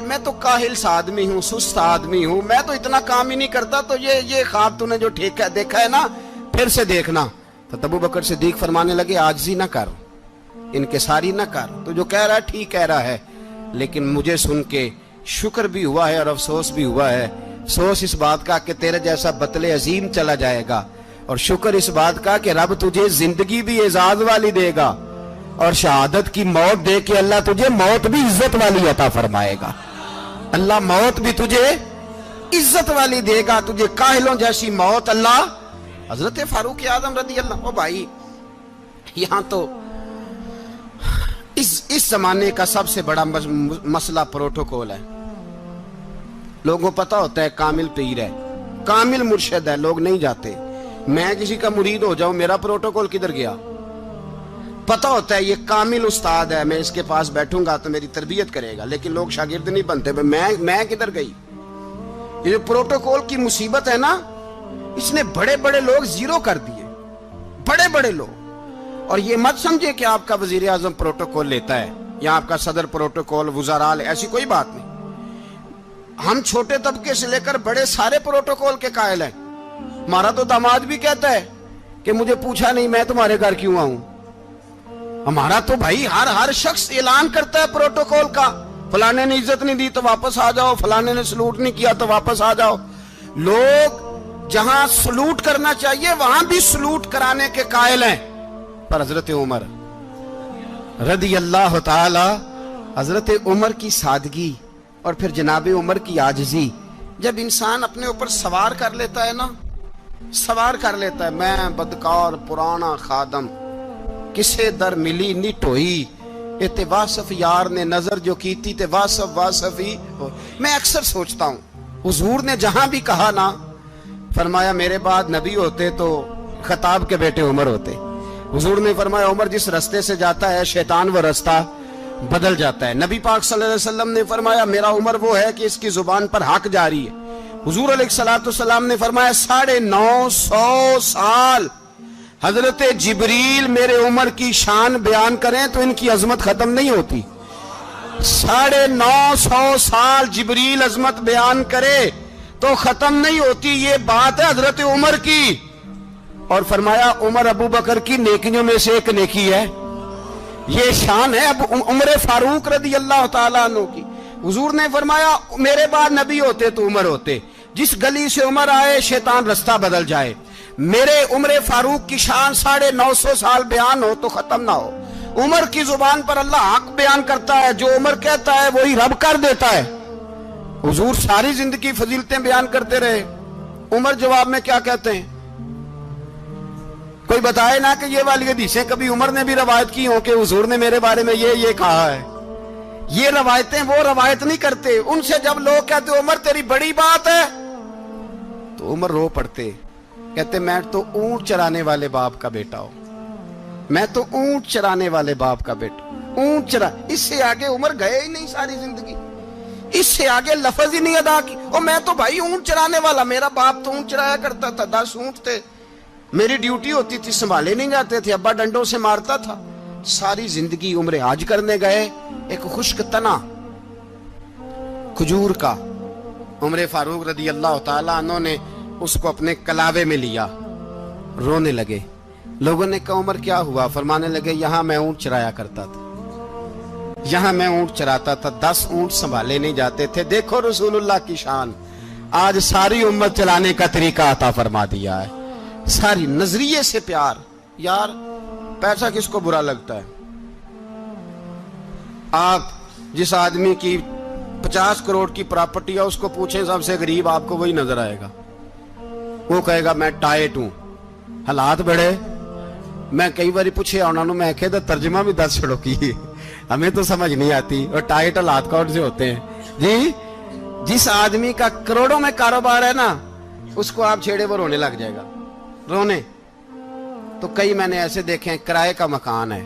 میں تو کاہل آدمی ہوں، سست آدمی ہوں، میں تو اتنا کام ہی نہیں کرتا، تو یہ خواب تو نے جو دیکھا ہے نا پھر سے دیکھنا۔ تو ابو بکر صدیق فرمانے لگے عاجزی نہ کر، انکساری نہ کر، تو جو کہہ رہا ہے ٹھیک کہہ رہا ہے، لیکن مجھے سن کے شکر بھی ہوا ہے اور افسوس بھی ہوا ہے۔ افسوس اس بات کا کہ تیرے جیسا بطل عظیم چلا جائے گا، اور شکر اس بات کا کہ رب تجھے زندگی بھی اعزاز والی دے گا، اور شہادت کی موت دے کے اللہ تجھے موت بھی عزت والی عطا فرمائے گا۔ اللہ موت بھی تجھے عزت والی دے گا، تجھے کاہلوں جیسی موت اللہ۔ حضرت فاروق اعظم رضی اللہ عنہ، بھائی یہاں تو اس زمانے کا سب سے بڑا مسئلہ پروٹوکول ہے۔ لوگوں پتہ ہوتا ہے کامل پیر ہے، کامل مرشد ہے، لوگ نہیں جاتے۔ میں کسی کا مرید ہو جاؤں، میرا پروٹوکول کدھر گیا؟ پتہ ہوتا ہے یہ کامل استاد ہے، میں اس کے پاس بیٹھوں گا تو میری تربیت کرے گا، لیکن لوگ شاگرد نہیں بنتے۔ میں کدھر گئی؟ یہ جو پروٹوکول کی مصیبت ہے نا، اس نے بڑے بڑے لوگ زیرو کر دیے، بڑے بڑے لوگ۔ اور یہ مت سمجھے کہ آپ کا وزیر اعظم پروٹوکول لیتا ہے یا آپ کا صدر پروٹوکول، وزراء، ایسی کوئی بات نہیں۔ ہم چھوٹے طبقے سے لے کر بڑے سارے پروٹوکول کے قائل ہیں۔ ہمارا تو داماد بھی کہتا ہے کہ مجھے پوچھا نہیں، میں تمہارے گھر کیوں آؤں؟ ہمارا تو بھائی ہر شخص اعلان کرتا ہے پروٹوکول کا، فلانے نے عزت نہیں دی تو واپس آ جاؤ، فلانے نے سلوٹ نہیں کیا تو واپس آ جاؤ۔ لوگ جہاں سلوٹ کرنا چاہیے وہاں بھی سلوٹ کرانے کے قائل ہیں۔ پر حضرت عمر رضی اللہ تعالی، حضرت عمر کی سادگی اور پھر جناب عمر کی عاجزی، جب انسان اپنے اوپر سوار کر لیتا ہے نا، سوار کر لیتا ہے، میں بدکار پرانا خادم، کسے در ملی نی ٹوئی، تے واصف یار نے نظر جو کیتی تے واصف ہی۔ میں اکثر سوچتا ہوں حضور نے جہاں بھی کہا نا، فرمایا میرے بعد نبی ہوتے تو خطاب کے بیٹے عمر ہوتے۔ حضور نے فرمایا عمر جس رستے سے جاتا ہے شیطان وہ رستہ بدل جاتا ہے۔ نبی پاک صلی اللہ علیہ وسلم نے فرمایا میرا عمر وہ ہے کہ اس کی زبان پر حق جاری ہے۔ حضور علیہ السلام نے فرمایا 950 سال حضرت جبریل میرے عمر کی شان بیان کریں تو ان کی عظمت ختم نہیں ہوتی۔ 950 سال جبریل عظمت بیان کرے تو ختم نہیں ہوتی۔ یہ بات ہے حضرت عمر کی، اور فرمایا عمر ابو بکر کی نیکیوں میں سے ایک نیکی ہے، یہ شان ہے اب عمر فاروق رضی اللہ تعالیٰ عنہ کی۔ حضور نے فرمایا میرے بعد نبی ہوتے تو عمر ہوتے، جس گلی سے عمر آئے شیطان رستہ بدل جائے۔ میرے عمر فاروق کی شان 950 سال بیان ہو تو ختم نہ ہو۔ عمر کی زبان پر اللہ حق بیان کرتا ہے، جو عمر کہتا ہے وہی رب کر دیتا ہے۔ حضور ساری زندگی فضیلتیں بیان کرتے رہے، عمر جواب میں کیا کہتے ہیں؟ کوئی بتائے نا کہ یہ والی حدیثیں کبھی عمر نے بھی روایت کی ہوں کہ حضور نے میرے بارے میں یہ کہا ہے۔ یہ روایتیں وہ روایت نہیں کرتے، ان سے جب لوگ کہتے عمر تیری بڑی بات ہے تو عمر رو پڑتے، کہتے میں تو اونٹ چرانے والے باپ کا بیٹا ہوں، میں تو اونٹ چرانے والے باپ کا بیٹا، اونٹ چرا۔ اس سے آگے عمر گئے ہی نہیں ساری زندگی، اس سے آگے لفظ ہی نہیں ادا کی۔ اور میں تو بھائی اونٹ چرانے والا، میرا باپ تو اونٹ چرایا کرتا تھا، 10 اونٹ تھے، میری ڈیوٹی ہوتی تھی، سنبھالے نہیں جاتے تھے، ابا ڈنڈوں سے مارتا تھا۔ ساری زندگی عمر حج کرنے گئے، ایک خشک تنا کھجور کا عمر فاروق رضی اللہ تعالیٰ عنہ نے اس کو اپنے کلاوے میں لیا، رونے لگے۔ لوگوں نے کہا عمر کیا ہوا؟ فرمانے لگے یہاں میں اونٹ چرایا کرتا تھا، یہاں میں اونٹ چراتا تھا، 10 اونٹ سنبھالے نہیں جاتے تھے۔ دیکھو رسول اللہ کی شان، آج ساری امت چلانے کا طریقہ عطا فرما دیا ہے، ساری نظریے سے پیار۔ یار پیسہ کس کو برا لگتا ہے؟ آپ جس آدمی کی 50 کروڑ کی پراپرٹی ہے اس کو پوچھیں سب سے غریب، آپ کو وہی نظر آئے گا۔ وہ کہے گا میں ٹائٹ ہوں، حالات بڑے۔ میں کئی باری پوچھے انہوں نے، میں کہتا ترجمہ بھی 10 چھڑوں کی، ہمیں تو سمجھ نہیں آتی، اور ٹائٹ حالات کون سے ہوتے ہیں جی؟ جس آدمی کا کروڑوں میں کاروبار ہے نا، اس کو آپ چھیڑے وہ رونے لگ جائے گا، رونے۔ تو کئی میں نے ایسے دیکھے ہیں کرائے کا مکان ہے،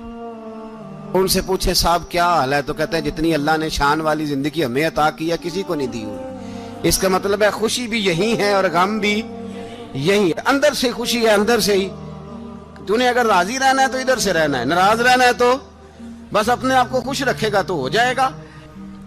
ان سے پوچھے صاحب کیا حال ہے، تو کہتے ہیں جتنی اللہ نے شان والی زندگی ہمیں عطا کی ہے کسی کو نہیں دی ہوئی۔ اس کا مطلب ہے خوشی بھی یہی ہے اور غم بھی یہی ہے، اندر سے خوشی ہے، اندر سے ہی۔ تو نے اگر راضی رہنا ہے تو ادھر سے رہنا ہے، ناراض رہنا ہے تو بس اپنے آپ کو خوش رکھے گا تو ہو جائے گا۔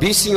20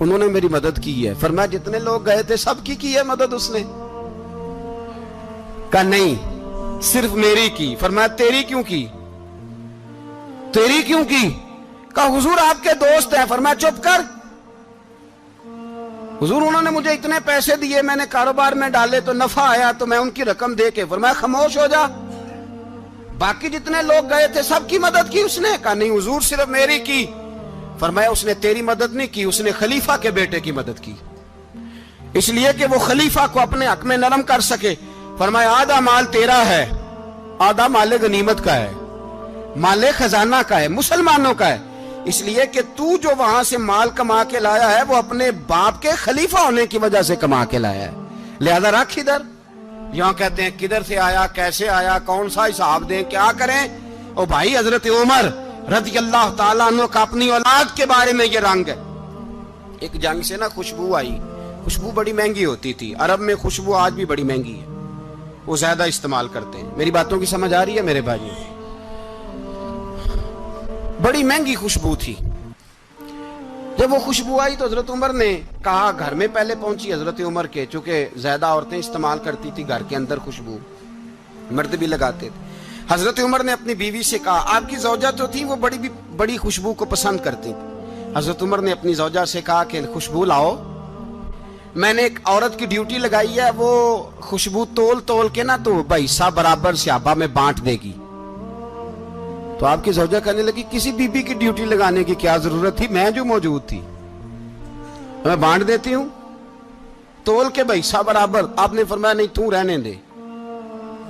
انہوں نے میری مدد کی ہے. فرمایا جتنے لوگ گئے تھے سب کی ہے مدد اس نے؟ کہا نہیں صرف میری کی. فرمایا تیری کیوں کی؟ تیری کیوں کی؟ کہا حضور آپ کے دوست ہیں. فرمایا چپ کر حضور انہوں نے مجھے اتنے پیسے دیے, میں نے کاروبار میں ڈالے تو نفع آیا تو میں ان کی رقم دے کے. فرمایا خاموش ہو جا, باقی جتنے لوگ گئے تھے سب کی مدد کی اس نے؟ کہا نہیں حضور صرف میری کی. فرمایا اس نے تیری مدد نہیں کی, اس نے خلیفہ کے بیٹے کی مدد کی, اس لیے کہ وہ خلیفہ کو اپنے حق میں نرم کر سکے. فرمایا آدھا مال تیرا ہے, آدھا مال غنیمت کا ہے, مال خزانہ کا ہے, مسلمانوں کا ہے, اس لیے کہ تو جو وہاں سے مال کما کے لایا ہے وہ اپنے باپ کے خلیفہ ہونے کی وجہ سے کما کے لایا ہے, لہذا رکھ ادھر. یہاں کہتے ہیں کدھر سے آیا, کیسے آیا, کون سا حساب دیں, کیا کریں؟ او بھائی حضرت عمر رضی اللہ تعالیٰ عنہ کا اپنی اولاد کے بارے میں یہ رنگ ہے. ایک جنگ سے نا خوشبو آئی, خوشبو بڑی مہنگی ہوتی تھی, عرب میں خوشبو آج بھی بڑی مہنگی ہے, وہ زیادہ استعمال کرتے ہیں. میری باتوں کی سمجھ آ رہی ہے میرے بھائی؟ بڑی مہنگی خوشبو تھی. جب وہ خوشبو آئی تو حضرت عمر نے کہا, گھر میں پہلے پہنچی حضرت عمر کے, چونکہ زیادہ عورتیں استعمال کرتی تھی گھر کے اندر خوشبو, مرد بھی لگاتے تھے. حضرت عمر نے اپنی بیوی سے کہا, آپ کی زوجہ تو تھی وہ بڑی خوشبو کو پسند کرتی تھی. حضرت عمر نے اپنی زوجہ سے کہا کہ خوشبو لاؤ, میں نے ایک عورت کی ڈیوٹی لگائی ہے, وہ خوشبو تول کے نا تو حصہ برابر صحابہ میں بانٹ دے گی. تو آپ کی زوجہ کہنے لگی کسی بی بی کی ڈیوٹی لگانے کی کیا ضرورت تھی, میں جو موجود تھی میں بانٹ دیتی ہوں تول کے حصہ برابر. آپ نے فرمایا نہیں تو رہنے دے,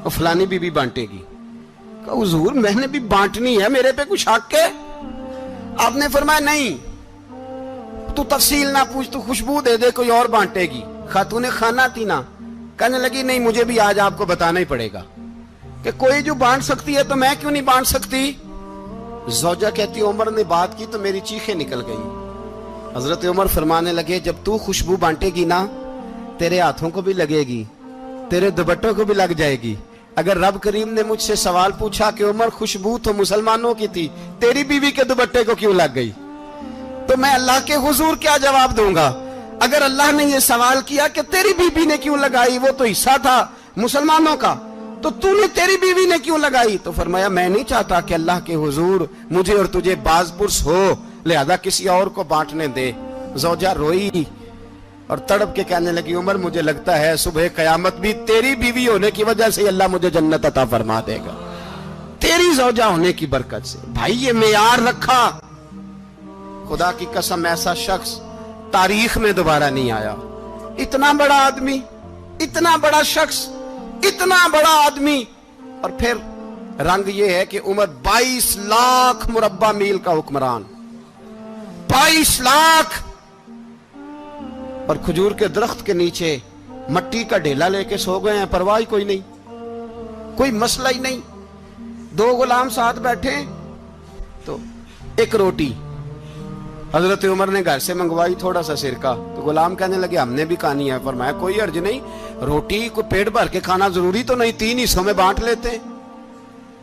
اور فلانی بی بی بانٹے گی. کہا حضور میں نے بھی بانٹنی ہے, میرے پہ کچھ حق ہے؟ آپ نے فرمایا نہیں تو تفصیل نہ پوچھ, تو خوشبو دے دے, کوئی اور بانٹے گی. خاتون خانہ تھی نا, کہنے لگی نہیں مجھے بھی آج آپ کو بتانا ہی پڑے گا کہ کوئی جو بانٹ سکتی ہے تو میں کیوں نہیں بانٹ سکتی. زوجہ کہتی عمر نے بات کی تو میری چیخیں نکل گئی. حضرت عمر فرمانے لگے جب تو خوشبو بانٹے گی نا تیرے ہاتھوں کو بھی لگے گی, تیرے دوپٹوں کو بھی لگ جائے گی. اگر رب کریم نے مجھ سے سوال پوچھا کہ عمر خوشبو تو مسلمانوں کی تھی, تیری بیوی کے دوپٹے کو کیوں لگ گئی, تو میں اللہ کے حضور کیا جواب دوں گا؟ اگر اللہ نے یہ سوال کیا کہ تیری بیوی نے کیوں لگائی, وہ تو حصہ تھا مسلمانوں کا, تو نے تیری بیوی نے کیوں لگائی؟ تو فرمایا میں نہیں چاہتا کہ اللہ کے حضور مجھے اور تجھے باز پرس ہو, لہذا کسی اور کو بانٹنے دے. زوجہ روئی اور تڑپ کے کہنے لگی عمر مجھے لگتا ہے صبح قیامت بھی تیری بیوی ہونے کی وجہ سے اللہ مجھے جنت عطا فرما دے گا, تیری زوجہ ہونے کی برکت سے. بھائی یہ معیار رکھا, خدا کی قسم ایسا شخص تاریخ میں دوبارہ نہیں آیا. اتنا بڑا آدمی, اتنا بڑا شخص, اتنا بڑا آدمی, اور پھر رنگ یہ ہے کہ عمر 22 لاکھ مربع میل کا حکمران, 22 لاکھ, اور کھجور کے درخت کے نیچے مٹی کا ڈھیلا لے کے سو گئے ہیں, پرواہ کوئی نہیں, کوئی مسئلہ ہی نہیں. 2 غلام ساتھ بیٹھے تو ایک روٹی حضرت عمر نے گھر سے منگوائی, تھوڑا سا سرکہ, تو غلام کہنے لگے ہم نے بھی کھانی ہے. فرمایا کوئی حرج نہیں, روٹی کو پیٹ بھر کے کھانا ضروری تو نہیں, 3 حصوں میں بانٹ لیتے.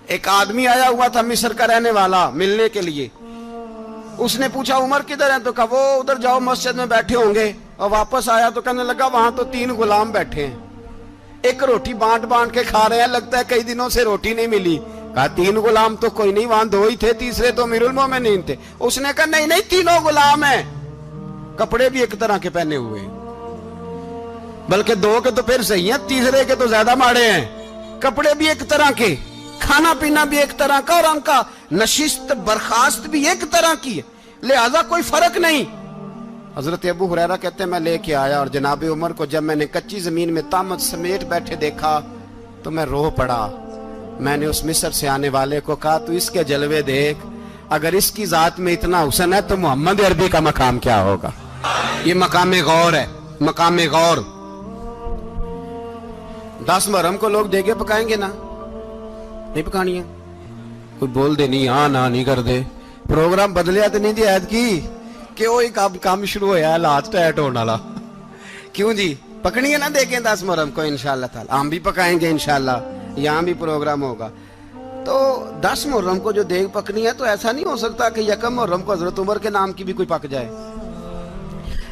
ایک آدمی آیا ہوا تھا مصر کا رہنے والا ملنے کے لیے, اس نے پوچھا عمر کدھر ہیں, تو کہا وہ ادھر جاؤ مسجد میں بیٹھے ہوں گے. اور واپس آیا تو کہنے لگا وہاں تو 3 غلام بیٹھے ہیں, ایک روٹی بانٹ کے کھا رہے ہیں, لگتا ہے کئی دنوں سے روٹی نہیں ملی. کہا 3 غلام تو کوئی نہیں, وہاں 2 ہی تھے, تیسرے تو امیر المومنین تھے. اس نے کہا نہیں 3 غلام ہیں, کپڑے بھی ایک طرح کے پہنے ہوئے, بلکہ 2 کے تو پھر صحیح ہیں, تیسرے کے تو زیادہ ماڑے ہیں. کپڑے بھی ایک طرح کے, کھانا پینا بھی ایک طرح کا, اور ان کا نشست برخاست بھی ایک طرح کی ہے, لہذا کوئی فرق نہیں. حضرت ابو ہریرہ کہتے ہیں میں لے کے آیا, اور جناب عمر کو جب میں نے کچی زمین میں تامت سمیٹ بیٹھے دیکھا تو میں رو پڑا. میں نے اس مصر سے آنے والے کو کہا تو اس کے جلوے دیکھ, اگر اس کی ذات میں اتنا حسن ہے تو محمد عربی کا مقام کیا ہوگا. یہ مقام غور ہے, مقام غور. 10 محرم کو لوگ دیگے پکائیں گے نا, نہیں پکانی ہے, کوئی بول دے نہیں, ہاں نہ نہیں کر دے, پروگرام بدلیا تو نہیں دی عید کی کہ وہ ایک کام شروع ہوا ہے لات ٹائٹ ہونے والا. کیوں جی پکنی ہے نا دیکھیں 10 محرم کو انشاءاللہ تعالی, ہم بھی پکائیں گے انشاءاللہ, یہاں بھی پروگرام ہوگا. تو 10 محرم کو جو دیگ پکنی ہے تو ایسا نہیں ہو سکتا کہ 1 محرم کو حضرت عمر کے نام کی بھی کوئی پک جائے.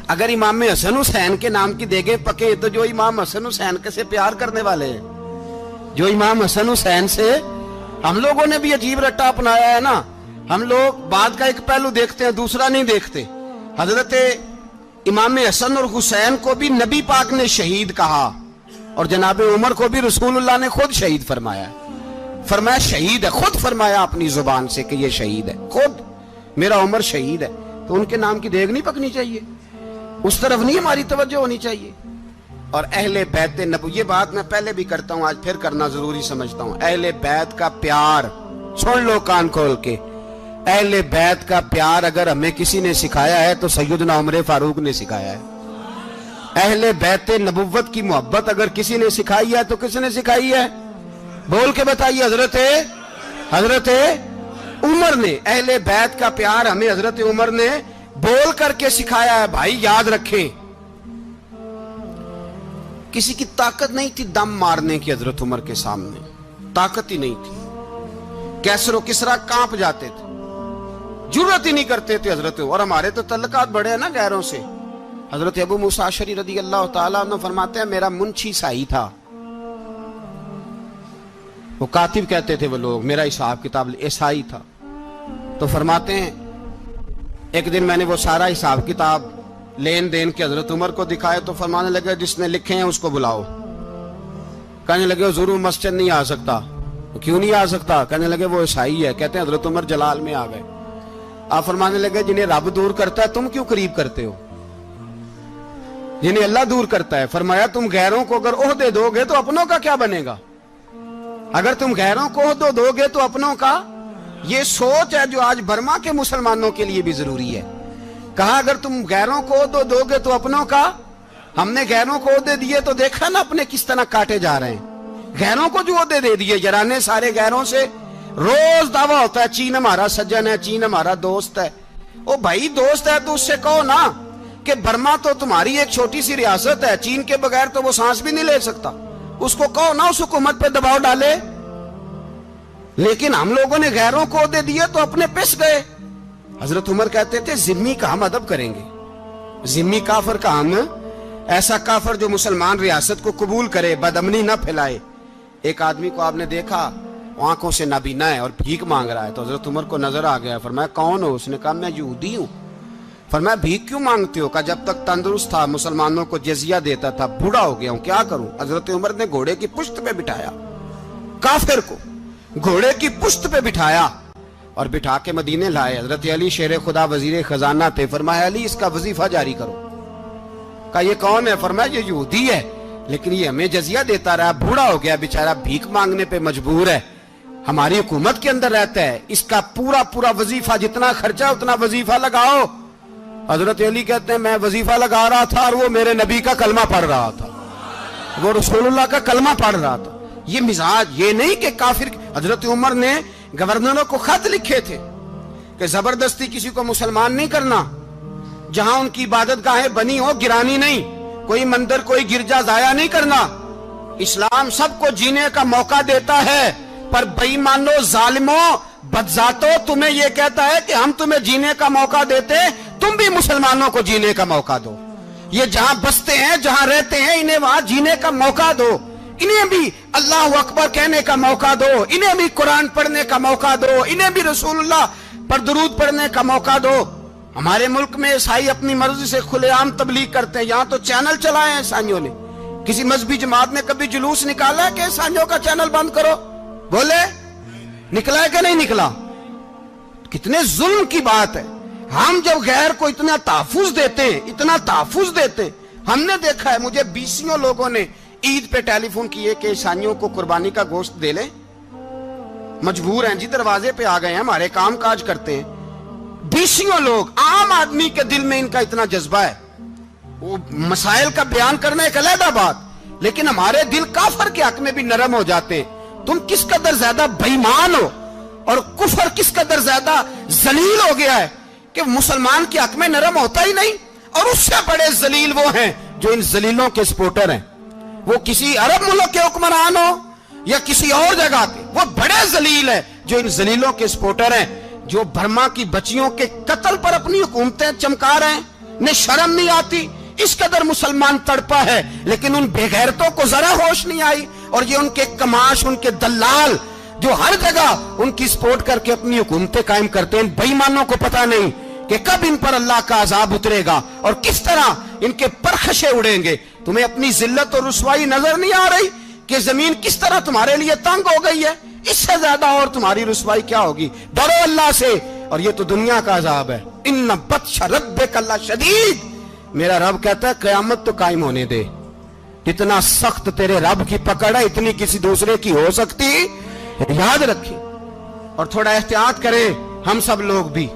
اگر امام حسن حسین کے نام کی دیگیں پکے تو جو امام حسن حسین کے سے پیار کرنے والے ہیں، جو امام حسن حسین سے، ہم لوگوں نے بھی عجیب رٹا اپنایا ہے نا، ہم لوگ بات کا ایک پہلو دیکھتے ہیں دوسرا نہیں دیکھتے۔ حضرت امام حسن اور حسین کو بھی نبی پاک نے شہید کہا، اور جناب عمر کو بھی رسول اللہ نے خود شہید فرمایا، فرمایا شہید ہے، خود فرمایا اپنی زبان سے کہ یہ شہید ہے، خود میرا عمر شہید ہے۔ تو ان کے نام کی دیگ نہیں پکنی چاہیے، اس طرف نہیں ہماری توجہ ہونی چاہیے۔ اور اہل بیت نبو، یہ بات میں پہلے بھی کرتا ہوں، آج پھر کرنا ضروری سمجھتا ہوں، اہل بیت کا پیار، سن لو کان کھول کے، اہل بیت کا پیار اگر ہمیں کسی نے سکھایا ہے تو سیدنا عمر فاروق نے سکھایا ہے۔ اہل بیت نبوت کی محبت اگر کسی نے سکھائی ہے تو کس نے سکھائی ہے؟ بول کے بتائیے، حضرت عمر نے۔ اہل بیت کا پیار ہمیں حضرت عمر نے بول کر کے سکھایا ہے۔ بھائی یاد رکھیں، کسی کی طاقت نہیں تھی دم مارنے کی حضرت عمر کے سامنے، طاقت ہی نہیں تھی، کیسر و کسرا کانپ جاتے تھے، جرأت ہی نہیں کرتے تھے حضرت۔ اور ہمارے تو تعلقات بڑے ہیں نا غیروں سے۔ حضرت ابو موسیٰ اشعری رضی اللہ تعالیٰ عنہ فرماتے ہیں میرا منشی عیسائی تھا، وہ کاتب کہتے تھے وہ لوگ، میرا حساب کتاب عیسائی تھا۔ تو فرماتے ہیں ایک دن میں نے وہ سارا حساب کتاب لین دین کے حضرت عمر کو دکھائے تو فرمانے لگے جس نے لکھے ہیں اس کو بلاؤ۔ کہنے لگے ضرور مسجد نہیں آ سکتا۔ کیوں نہیں آ سکتا؟ کہنے لگے وہ عیسائی ہے۔ کہتے ہیں حضرت عمر جلال میں آ گئے۔ آپ فرمانے لگے جنہیں رب دور کرتا ہے تم کیوں قریب کرتے ہو؟ جنہیں اللہ دور کرتا ہے۔ فرمایا تم غیروں کو اگر عہدے دو گے تو اپنوں کا کیا بنے گا؟ اگر تم غیروں کو عہدے دو گے تو اپنوں کا، یہ سوچ ہے جو آج برما کے مسلمانوں کے لیے بھی ضروری ہے۔ کہا اگر تم غیروں کو عہدے دو گے تو اپنوں کا۔ ہم نے غیروں کو عہدے دیے تو دیکھا نا اپنے کس طرح کاٹے جا رہے ہیں۔ غیروں کو جو عہدے دے دیے یارانے سارے غیروں سے، روز دعویٰ ہوتا ہے چین ہمارا سجن ہے، چین ہمارا دوست ہے۔ او بھائی دوست ہے تو اس سے کہو نا کہ برما تو تمہاری ایک چھوٹی سی ریاست ہے، چین کے بغیر تو وہ سانس بھی نہیں لے سکتا، اس کو کہو نا اس حکومت پہ دباؤ ڈالے۔ لیکن ہم لوگوں نے غیروں کو عہدے دیے تو اپنے پس گئے۔ حضرت عمر کہتے تھے ذمی کا ہم ادب کریں گے، ذمی کافر کا ہم، ایسا کافر جو مسلمان ریاست کو قبول کرے، بدامنی نہ پھیلائے۔ ایک آدمی کو آپ نے دیکھا آنکھوں سے نابینا ہے اور بھیک مانگ رہا ہے، تو حضرت عمر کو نظر آ گیا، فرمایا کون ہو؟ اس نے کہا میں یہودی ہوں۔ فرمایا بھیک کیوں مانگتے ہو؟ کہا جب تک تندرست تھا مسلمانوں کو جزیہ دیتا تھا، بوڑھا ہو گیا ہوں کیا کروں؟ حضرت عمر نے گھوڑے کی پشت پہ بٹھایا، کافر کو گھوڑے کی پشت پہ بٹھایا اور بٹھا کے مدینے لائے۔ حضرت علی شیر خدا وزیر خزانہ تھے، فرمایا علی اس کا وظیفہ جاری کرو۔ کہا یہ کون ہے؟ فرمایا یہ یہودی ہے لیکن یہ ہمیں جزیہ دیتا رہا، بوڑھا ہو گیا بیچارہ، بھیک مانگنے پہ مجبور ہے، ہماری حکومت کے اندر رہتا ہے، اس کا پورا وظیفہ جتنا خرچہ اتنا وظیفہ لگاؤ۔ حضرت علی کہتے ہیں میں وظیفہ لگا رہا تھا اور وہ میرے نبی کا کلمہ پڑھ رہا تھا، وہ رسول اللہ کا کلمہ پڑھ رہا تھا۔ یہ مزاج، یہ نہیں کہ کافر۔ حضرت عمر نے گورنروں کو خط لکھے تھے کہ زبردستی کسی کو مسلمان نہیں کرنا، جہاں ان کی عبادت گاہیں بنی ہو گرانی نہیں، کوئی مندر کوئی گرجا ضائع نہیں کرنا۔ اسلام سب کو جینے کا موقع دیتا ہے، پر بے ایمانو ظالمو بدذاتو تمہیں یہ کہتا ہے کہ ہم تمہیں جینے کا موقع دیتے، تم بھی مسلمانوں کو جینے کا موقع دو۔ یہ جہاں بستے ہیں جہاں رہتے ہیں انہیں وہاں جینے کا موقع دو، انہیں بھی اللہ اکبر کہنے کا موقع دو، انہیں بھی قرآن پڑھنے کا موقع دو، انہیں بھی رسول اللہ پر درود پڑھنے کا موقع دو۔ ہمارے ملک میں عیسائی اپنی مرضی سے کھلے عام تبلیغ کرتے ہیں، یہاں تو چینل چلائے ہیں عیسائیوں نے۔ کسی مذہبی جماعت نے کبھی جلوس نکالا ہے کہ عیسائیوں کا چینل بند کرو؟ بولے نکلا ہے کہ نہیں نکلا؟ کتنے ظلم کی بات ہے۔ ہم جب غیر کو اتنا تحفظ دیتے ہیں، اتنا تحفظ دیتے ہیں، ہم نے دیکھا ہے، مجھے بیسیوں لوگوں نے عید پہ ٹیلی فون کیے کہ عیسائیوں کو قربانی کا گوشت دے لیں، مجبور ہیں جی، دروازے پہ آ گئے ہیں، ہمارے کام کاج کرتے ہیں۔ بیسیوں لوگ، عام آدمی کے دل میں ان کا اتنا جذبہ ہے، وہ مسائل کا بیان کرنا ایک علیحدہ بات، لیکن ہمارے دل کافر کے حق میں بھی نرم ہو جاتے ہیں۔ تم کس قدر زیادہ بے ایمان ہو اور کفر کس قدر زیادہ ذلیل ہو گیا ہے کہ مسلمان کے حق میں نرم ہوتا ہی نہیں۔ اور اس سے بڑے ذلیل وہ ہیں جو ان ذلیلوں کے سپورٹر ہیں، وہ کسی عرب ملک کے حکمران ہو یا کسی اور جگہ کے، وہ بڑے ذلیل ہیں جو ان ذلیلوں کے سپورٹر ہیں، جو برما کی بچیوں کے قتل پر اپنی حکومتیں چمکا رہے ہیں، نے شرم نہیں آتی، اس قدر مسلمان تڑپا ہے، لیکن ان بے غیرتوں کو ذرا ہوش نہیں آئی، اور یہ ان کے کماش، ان کے دلال جو ہر جگہ ان کی سپورٹ کر کے اپنی حکومتیں قائم کرتے ہیں، بے ایمانوں کو پتہ نہیں کہ کب ان پر اللہ کا عذاب اترے گا اور کس طرح ان کے پرخشے اڑیں گے۔ تمہیں اپنی ذلت اور رسوائی نظر نہیں آ رہی کہ زمین کس طرح تمہارے لیے تنگ ہو گئی ہے؟ اس سے زیادہ اور تمہاری رسوائی کیا ہوگی؟ ڈرو اللہ سے، اور یہ تو دنیا کا عذاب ہے۔ ان بطش ربک لشدید، میرا رب کہتا ہے قیامت تو قائم ہونے دے، اتنا سخت تیرے رب کی پکڑ ہے اتنی کسی دوسرے کی ہو سکتی؟ یاد رکھیں اور تھوڑا احتیاط کریں ہم سب لوگ بھی،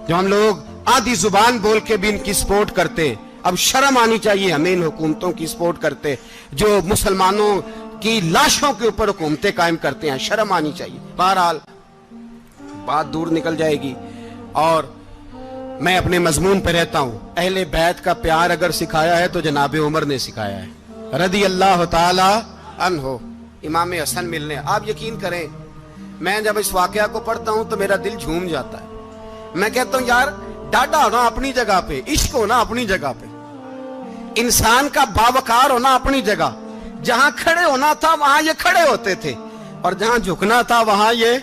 جو ہم لوگ آدھی زبان بول کے بھی ان کی سپورٹ کرتے ہیں۔ اب شرم آنی چاہیے ہمیں ان حکومتوں کی سپورٹ کرتے جو مسلمانوں کی لاشوں کے اوپر حکومتیں قائم کرتے ہیں، شرم آنی چاہیے۔ بہرحال بات دور نکل جائے گی اور میں اپنے مضمون پہ رہتا ہوں۔ اہل بیت کا پیار اگر سکھایا ہے تو جناب عمر نے سکھایا ہے رضی اللہ تعالی عنہ، امام حسن ملنے۔ آپ یقین کریں میں جب اس واقعہ کو پڑھتا ہوں تو میرا دل جھوم جاتا ہے۔ میں کہتا ہوں یار ڈاڈا ہونا اپنی جگہ پہ، عشق ہونا اپنی جگہ پہ، انسان کا باوقار ہونا اپنی جگہ، جہاں کھڑے ہونا تھا وہاں یہ کھڑے ہوتے تھے، اور جہاں جھکنا تھا وہاں یہ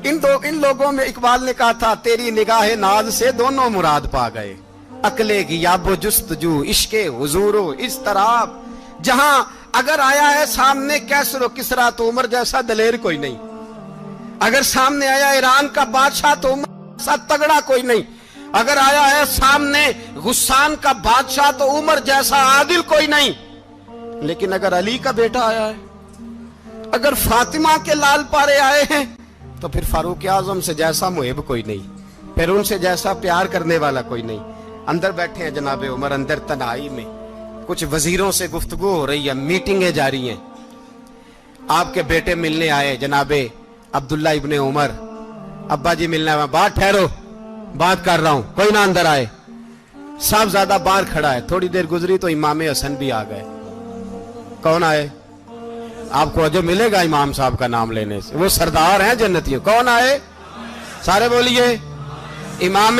ان لوگوں میں اقبال نے کہا تھا تیری نگاہ ناز سے دونوں مراد پا گئے، عقلِ غیاب و جستجو، عشق حضور و اضطراب۔ جہاں اگر آیا ہے سامنے کیسر و کسرا تو عمر جیسا دلیر کوئی نہیں، اگر سامنے آیا ایران کا بادشاہ تو عمر جیسا تگڑا کوئی نہیں، اگر آیا ہے سامنے غسان کا بادشاہ تو عمر جیسا عادل کوئی نہیں، لیکن اگر علی کا بیٹا آیا ہے، اگر فاطمہ کے لال پارے آئے ہیں تو پھر فاروق اعظم سے جیسا محب کوئی نہیں، پھر ان سے جیسا پیار کرنے والا کوئی نہیں۔ اندر بیٹھے ہیں جناب عمر، اندر تنہائی میں کچھ وزیروں سے گفتگو ہو رہی ہے، میٹنگیں جاری ہیں۔ آپ کے بیٹے ملنے آئے جناب عبداللہ ابن عمر، ابا جی ملنے آئے، بات ٹھہرو بات کر رہا ہوں، کوئی نہ اندر آئے۔ صاحب زیادہ باہر کھڑا ہے، تھوڑی دیر گزری تو امام حسن بھی آ گئے۔ کون آئے؟ آپ کو جو ملے گا امام صاحب کا نام لینے سے، وہ سردار ہیں جنتیوں۔ کون آئے؟ سارے بولیے امام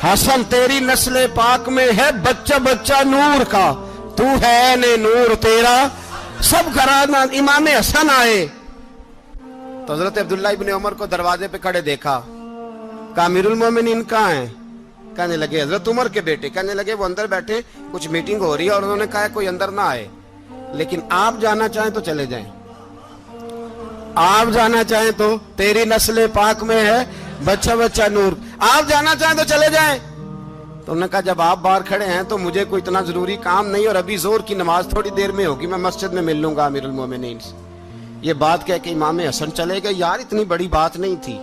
حسن، تیری نسل پاک میں ہے بچہ بچہ نور کا، تو ہے نے نور تیرا سب گھرانہ۔ امام حسن آئے تو حضرت عبداللہ ابن عمر کو دروازے پہ کھڑے دیکھا، کہا امیر المومنین کہاں ہیں؟ کہنے لگے حضرت عمر کے بیٹے۔ کہنے لگے وہ اندر بیٹھے، کچھ میٹنگ ہو رہی ہے، اور انہوں نے کہا کوئی اندر نہ آئے، لیکن آپ جانا چاہیں تو چلے جائیں، آپ جانا چاہیں تو، تیری نسل پاک میں ہے بچہ بچہ نور، آپ جانا چاہیں تو چلے جائیں۔ تو انہوں نے کہا جب آپ باہر کھڑے ہیں تو مجھے کوئی اتنا ضروری کام نہیں، اور ابھی زور کی نماز تھوڑی دیر میں ہوگی، میں مسجد میں مل لوں گا امیر المومنین سے۔ یہ بات کہہ کے امام حسن چلے گئے۔ یار اتنی بڑی بات نہیں تھی،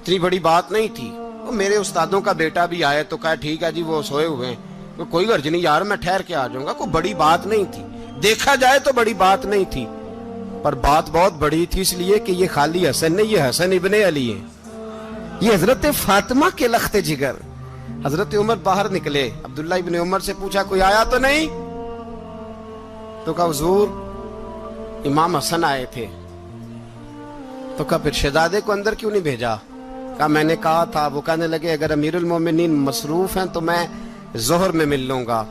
اتنی بڑی بات نہیں تھی، وہ میرے استادوں کا بیٹا بھی آئے تو کہا ٹھیک ہے جی وہ سوئے ہوئے ہیں، کوئی غرض نہیں یار میں ٹھہر کے آ جاؤں گا، کوئی بڑی بات نہیں تھی، دیکھا جائے تو بڑی بات نہیں تھی، پر بات بہت بڑی تھی، اس لیے کہ یہ خالی حسن نہیں، یہ حسن ابن علی ہیں، یہ حضرت فاطمہ کے لخت جگر۔ حضرت عمر باہر نکلے، عبداللہ ابن عمر سے پوچھا کوئی آیا تو نہیں؟ تو کہا حضور امام حسن آئے تھے۔ تو کہا پھر شہزادے کو اندر کیوں نہیں بھیجا؟ کہا میں نے کہا تھا۔ وہ کہنے لگے اگر امیر المومنین مصروف ہیں تو میں ظہر میں مل لوں گا۔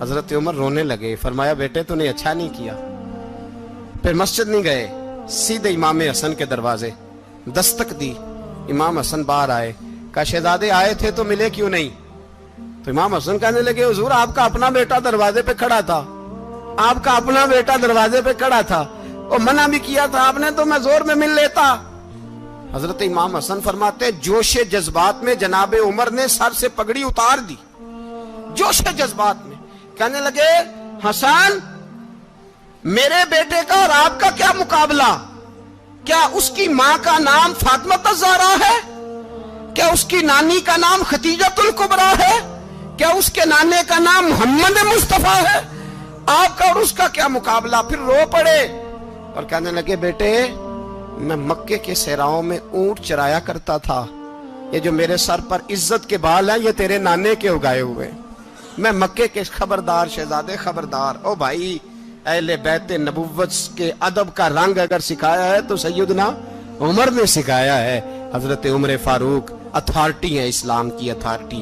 حضرت عمر رونے لگے، فرمایا بیٹے تو نے اچھا نہیں کیا۔ پھر مسجد نہیں گئے، سیدھے امام حسن کے دروازے دستک دی، امام حسن باہر آئے، کہا شہزادے آئے تھے تو ملے کیوں نہیں؟ تو امام حسن کہنے لگے حضور آپ کا اپنا بیٹا دروازے پہ کھڑا تھا، آپ کا اپنا بیٹا دروازے پہ کھڑا تھا، اور منع بھی کیا تھا آپ نے تو میں زور میں مل لیتا۔ حضرت امام حسن فرماتے جوش جذبات میں جناب عمر نے سر سے پگڑی اتار دی، جوش جذبات میں کہنے لگے حسن میرے بیٹے کا اور آپ کا کیا مقابلہ؟ کیا اس کی ماں کا نام فاطمہ الزہرا ہے؟ کیا اس کی نانی کا نام خدیجہ الکبریٰ ہے؟ کیا اس کے نانے کا نام محمد مصطفیٰ ہے؟ آپ کا اور اس کا کیا مقابلہ؟ پھر رو پڑے اور کہنے لگے بیٹے میں مکے کے صحراؤں میں اونٹ چرایا کرتا تھا، یہ جو میرے سر پر عزت کے بال ہیں یہ تیرے نانے کے اگائے ہوئے، میں مکے کے خبردار شہزادے خبردار۔ او بھائی اہل بیت نبوت کے ادب کا رنگ اگر سکھایا ہے تو سیدنا عمر نے سکھایا ہے۔ حضرت عمر فاروق اتھارٹی ہے، اسلام کی اتھارٹی،